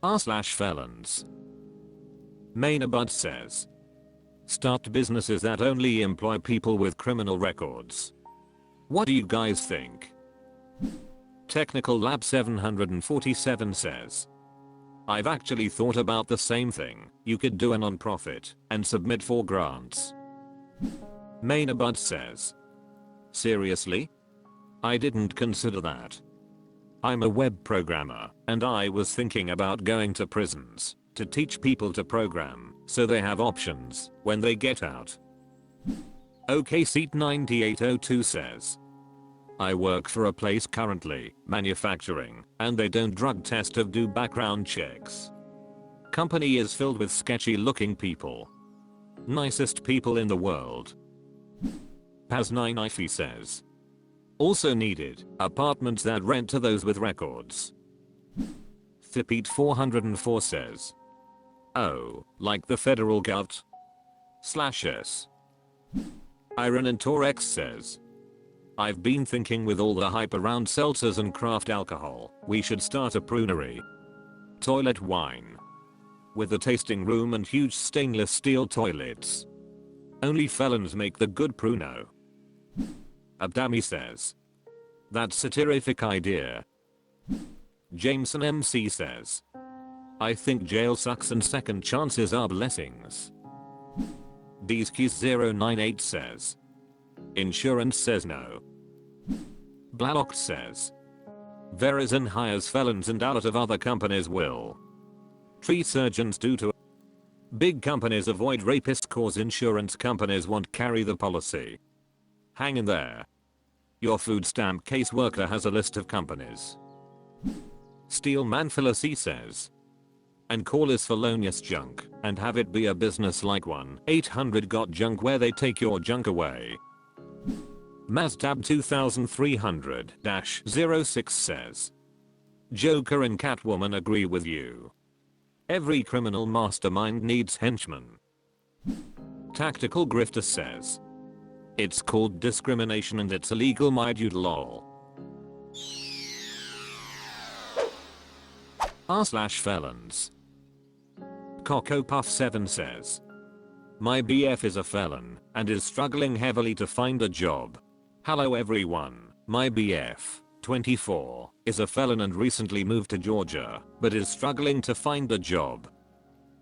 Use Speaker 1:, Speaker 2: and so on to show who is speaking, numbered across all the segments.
Speaker 1: r/felons. Mainabud says, start businesses that only employ people with criminal records. What do you guys think? Technical Lab 747 says, I've actually thought about the same thing. You could do a non-profit and submit for grants. Mainabud says, seriously? I didn't consider that. I'm a web programmer and I was thinking about going to prisons to teach people to program so they have options when they get out. OK Seat 9802 says, I work for a place currently manufacturing and they don't drug test or do background checks. Company is filled with sketchy looking people. Nicest people in the world. Paz9ife says, also needed apartments that rent to those with records. Thipete 404 says, oh, like the federal gov. /s. Iron and Torex says, I've been thinking with all the hype around seltzers and craft alcohol, we should start a prunery. Toilet wine. With a tasting room and huge stainless steel toilets. Only felons make the good pruno. Abdami says, that's a terrific idea. Jameson MC says, I think jail sucks and second chances are blessings. Deeskis098 says, insurance says no. Blalock says, Verizon hires felons and a lot of other companies will. Tree surgeons do too. Big companies avoid rapists cause insurance companies won't carry the policy. Hang in there. Your food stamp caseworker has a list of companies. Steelman Philosophy says, and call is felonious junk and have it be a business like 1-800 got junk where they take your junk away. Mazdab 2300-06 says, Joker and Catwoman agree with you. Every criminal mastermind needs henchmen. Tactical Grifter says, it's called discrimination and it's illegal my dude lol. r/felons. Coco Puff 7 says, my BF is a felon and is struggling heavily to find a job. Hello everyone, my BF, 24, is a felon and recently moved to Georgia, but is struggling to find a job.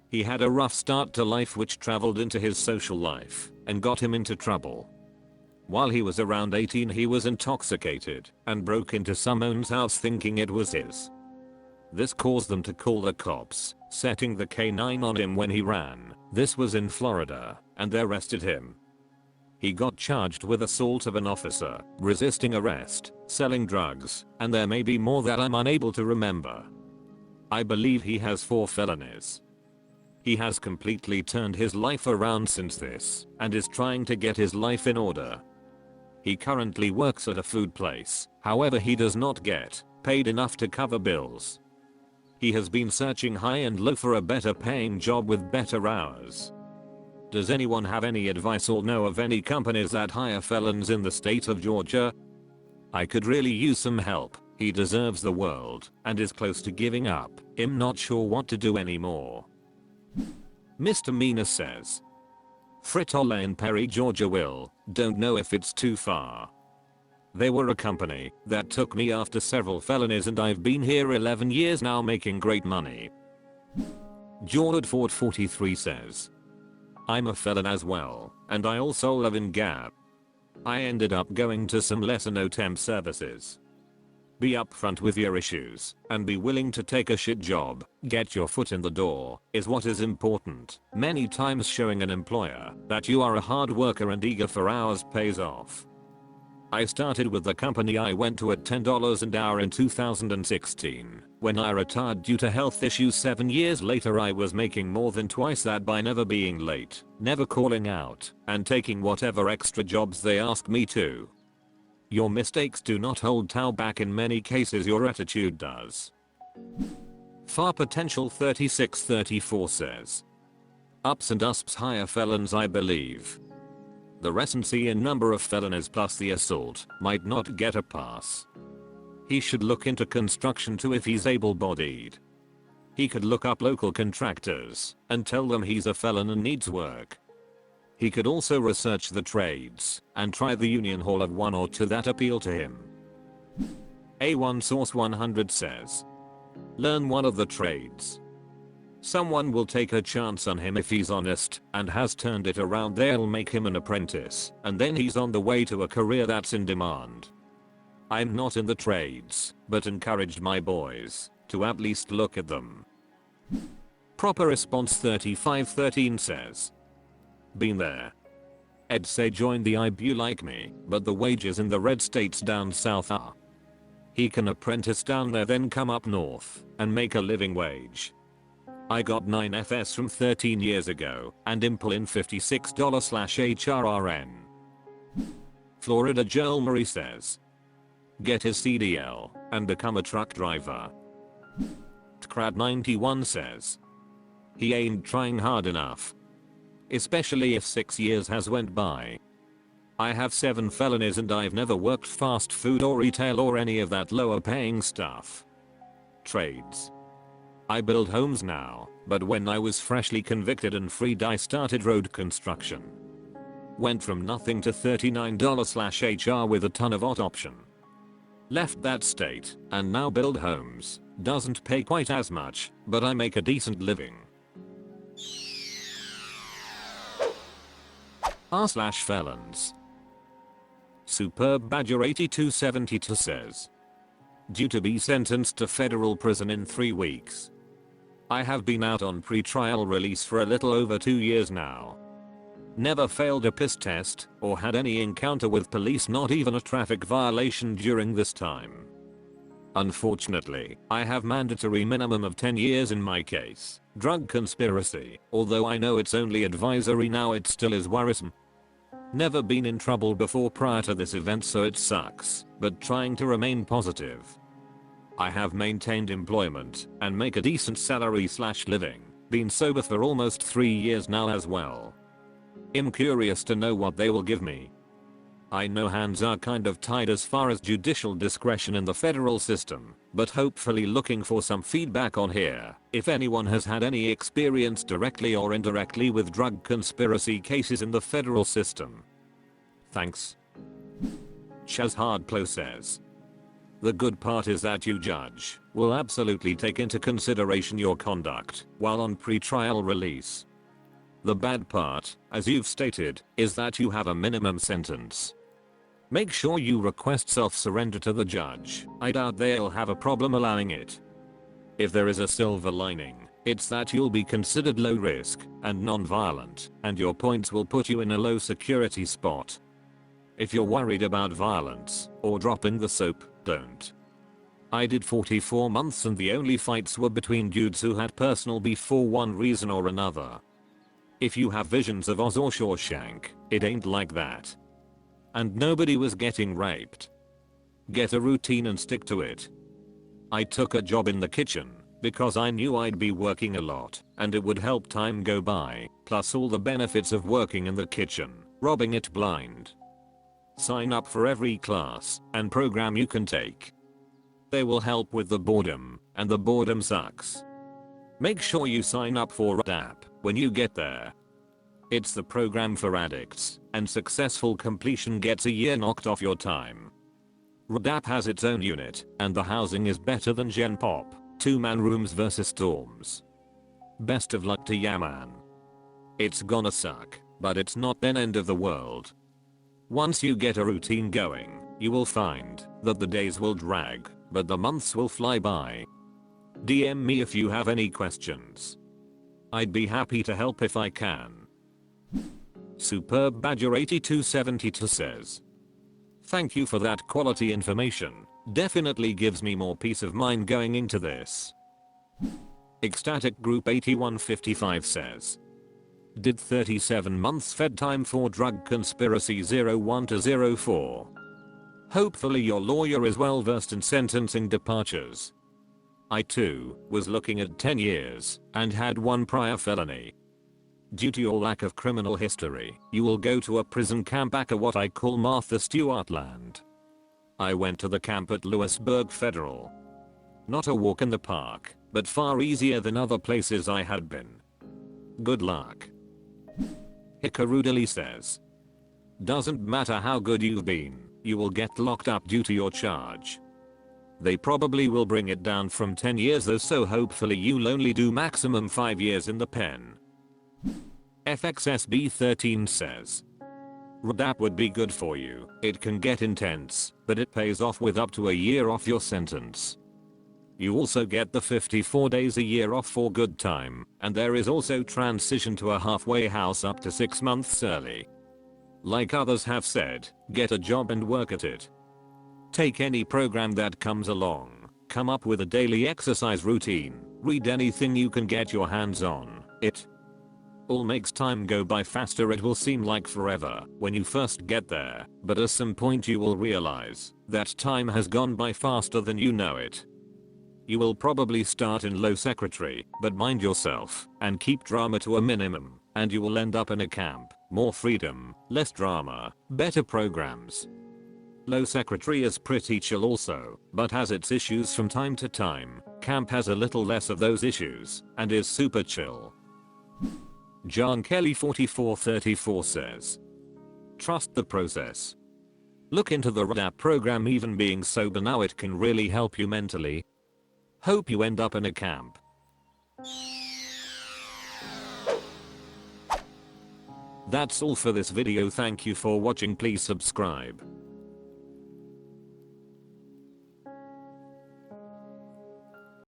Speaker 1: He had a rough start to life which traveled into his social life and got him into trouble. While he was around 18 he was intoxicated and broke into someone's house thinking it was his. This caused them to call the cops, setting the K9 on him when he ran. This was in Florida, and they arrested him. He got charged with assault of an officer, resisting arrest, selling drugs, and there may be more that I'm unable to remember. I believe he has 4 felonies. He has completely turned his life around since this, and is trying to get his life in order. He currently works at a food place, however he does not get paid enough to cover bills. He has been searching high and low for a better paying job with better hours. Does anyone have any advice or know of any companies that hire felons in the state of Georgia? I could really use some help. He deserves the world and is close to giving up. I'm not sure what to do anymore. Mr. Mina says, Fritola in Perry, Georgia don't know if it's too far. They were a company that took me after several felonies and I've been here 11 years now making great money. Jordan Ford 43 says, I'm a felon as well, and I also live in Gap. I ended up going to some lesser no temp services. Be upfront with your issues and be willing to take a shit job. Get your foot in the door is what is important. Many times showing an employer that you are a hard worker and eager for hours pays off. I started with the company I went to at $10 an hour in 2016. When I retired due to health issues 7 years later I was making more than twice that by never being late, never calling out, and taking whatever extra jobs they asked me to. Your mistakes do not hold Tao back, in many cases your attitude does. Far Potential 3634 says, ups and usps hire felons I believe. The recency and number of felonies plus the assault might not get a pass. He should look into construction too if he's able-bodied. He could look up local contractors and tell them he's a felon and needs work. He could also research the trades and try the union hall of one or two that appeal to him. A1 Source 100 says, learn one of the trades. Someone will take a chance on him if he's honest and has turned it around. They'll make him an apprentice and then he's on the way to a career that's in demand. I'm not in the trades, but encouraged my boys to at least look at them. Proper Response 3513 says, been there. Ed say join the IBU like me, but the wages in the red states down south are. He can apprentice down there then come up north and make a living wage. I got 9 FS from 13 years ago and impl in $56/HRRN. Florida Joel Murray says, get his CDL and become a truck driver. Tcrad91 says, he ain't trying hard enough. Especially if 6 years has went by. I have 7 felonies and I've never worked fast food or retail or any of that lower paying stuff. Trades. I build homes now, but when I was freshly convicted and freed I started road construction. Went from nothing to $39/HR with a ton of option. Left that state and now build homes. Doesn't pay quite as much, but I make a decent living. r/felons. Superb Badger 8272 says, due to be sentenced to federal prison in 3 weeks. I have been out on pre-trial release for a little over 2 years now. Never failed a piss test or had any encounter with police, not even a traffic violation during this time. Unfortunately, I have mandatory minimum of 10 years in my case, drug conspiracy. Although I know it's only advisory now, it still is worrisome. Never been in trouble before prior to this event, so it sucks, but trying to remain positive. I have maintained employment and make a decent salary/living. Been sober for almost 3 years now as well. I'm curious to know what they will give me. I know hands are kind of tied as far as judicial discretion in the federal system, but hopefully looking for some feedback on here if anyone has had any experience directly or indirectly with drug conspiracy cases in the federal system. Thanks. Chaz Hardplow says, the good part is that you judge will absolutely take into consideration your conduct while on pre-trial release. The bad part, as you've stated, is that you have a minimum sentence. Make sure you request self-surrender to the judge. I doubt they'll have a problem allowing it. If there is a silver lining, it's that you'll be considered low risk and non-violent, and your points will put you in a low security spot. If you're worried about violence or dropping the soap, don't. I did 44 months and the only fights were between dudes who had personal beef for one reason or another. If you have visions of Oz or Shawshank, it ain't like that. And nobody was getting raped. Get a routine and stick to it. I took a job in the kitchen because I knew I'd be working a lot and it would help time go by, plus all the benefits of working in the kitchen, robbing it blind. Sign up for every class and program you can take. They will help with the boredom, and the boredom sucks. Make sure you sign up for RADAP when you get there. It's the program for addicts, and successful completion gets a year knocked off your time. RADAP has its own unit, and the housing is better than Gen Pop, 2-man rooms versus storms. Best of luck to ya man. It's gonna suck, but it's not the end of the world. Once you get a routine going, you will find that the days will drag, but the months will fly by. DM me if you have any questions. I'd be happy to help if I can. Superb Badger 8272 says, thank you for that quality information. Definitely gives me more peace of mind going into this. Ecstatic Group 8155 says, did 37 months fed time for drug conspiracy 01 to 04. Hopefully your lawyer is well versed in sentencing departures. I too was looking at 10 years and had 1 prior felony. Due to your lack of criminal history, you will go to a prison camp back at what I call Martha Stewart land. I went to the camp at Lewisburg Federal. Not a walk in the park, but far easier than other places I had been. Good luck. Hikarudali says, doesn't matter how good you've been, you will get locked up due to your charge. They probably will bring it down from 10 years though, so hopefully you'll only do maximum 5 years in the pen. FXSB13 says, RDAP would be good for you. It can get intense, but it pays off with up to a year off your sentence. You also get the 54 days a year off for good time, and there is also transition to a halfway house up to 6 months early. Like others have said, get a job and work at it. Take any program that comes along, come up with a daily exercise routine, read anything you can get your hands on. It all makes time go by faster. It will seem like forever when you first get there, but at some point you will realize that time has gone by faster than you know it. You will probably start in low secretary, but mind yourself and keep drama to a minimum, and you will end up in a camp. More freedom, less drama, better programs. Low secretary is pretty chill also, but has its issues from time to time. Camp has a little less of those issues and is super chill. John Kelly 4434 says, trust the process. Look into the RDAP program. Even being sober now, it can really help you mentally. Hope you end up in a camp. That's all for this video. Thank you for watching. Please subscribe.